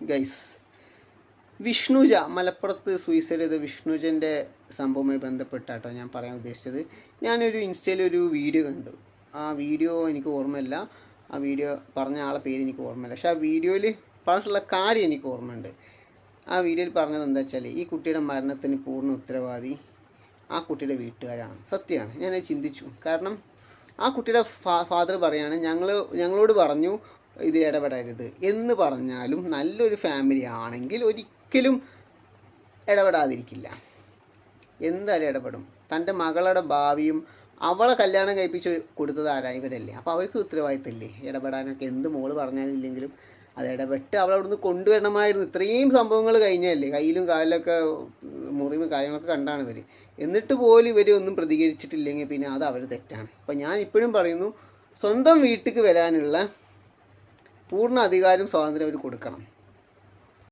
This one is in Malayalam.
ഗൈസ്, വിഷ്ണുജ മലപ്പുറത്ത് സൂയിസൈഡ് ചെയ്ത വിഷ്ണുജൻ്റെ സംഭവവുമായി ബന്ധപ്പെട്ടാട്ടോ ഞാൻ പറയാൻ ഉദ്ദേശിച്ചത്. ഞാനൊരു ഇൻസ്റ്റയിൽ ഒരു വീഡിയോ കണ്ടു. ആ വീഡിയോ എനിക്ക് ഓർമ്മയില്ല, ആ വീഡിയോ പറഞ്ഞ ആളെ പേര് എനിക്ക് ഓർമ്മയില്ല, പക്ഷെ ആ വീഡിയോയിൽ പറഞ്ഞിട്ടുള്ള കാര്യം എനിക്ക് ഓർമ്മയുണ്ട്. ആ വീഡിയോയിൽ പറഞ്ഞത് എന്താ വെച്ചാൽ, ഈ കുട്ടിയുടെ മരണത്തിന് പൂർണ്ണ ഉത്തരവാദി ആ കുട്ടിയുടെ വീട്ടുകാരാണ്. സത്യമാണ്, ഞാനത് ചിന്തിച്ചു. കാരണം ആ കുട്ടിയുടെ ഫാദർ പറയാണ്, ഞങ്ങളോട് പറഞ്ഞു ഇത് ഇടപെടരുത് എന്ന് പറഞ്ഞാലും നല്ലൊരു ഫാമിലി ആണെങ്കിൽ ഒരിക്കലും ഇടപെടാതിരിക്കില്ല, എന്തായാലും ഇടപെടും. തൻ്റെ മകളുടെ ഭാവിയും അവളെ കല്യാണം കഴിപ്പിച്ച് കൊടുത്തത് ആരാ? ഇവരല്ലേ. അപ്പോൾ അവർക്ക് ഉത്തരവാദിത്തമില്ലേ ഇടപെടാനൊക്കെ? എന്ത് മോള് പറഞ്ഞാലില്ലെങ്കിലും അത് ഇടപെട്ട് അവളവിടുന്ന് കൊണ്ടുവരണമായിരുന്നു. ഇത്രയും സംഭവങ്ങൾ കഴിഞ്ഞല്ലേ, കയ്യിലും കാലിലൊക്കെ മുറിവും കാര്യങ്ങളൊക്കെ കണ്ടാണ് ഇവർ. എന്നിട്ട് പോലും ഇവർ ഒന്നും പ്രതികരിച്ചിട്ടില്ലെങ്കിൽ പിന്നെ അത് അവർ തെറ്റാണ്. അപ്പോൾ ഞാൻ ഇപ്പോഴും പറയുന്നു, സ്വന്തം വീട്ടിലേക്ക് വരാനുള്ള പൂർണ്ണ അധികാരം സ്വാതന്ത്ര്യം അവർ കൊടുക്കണം.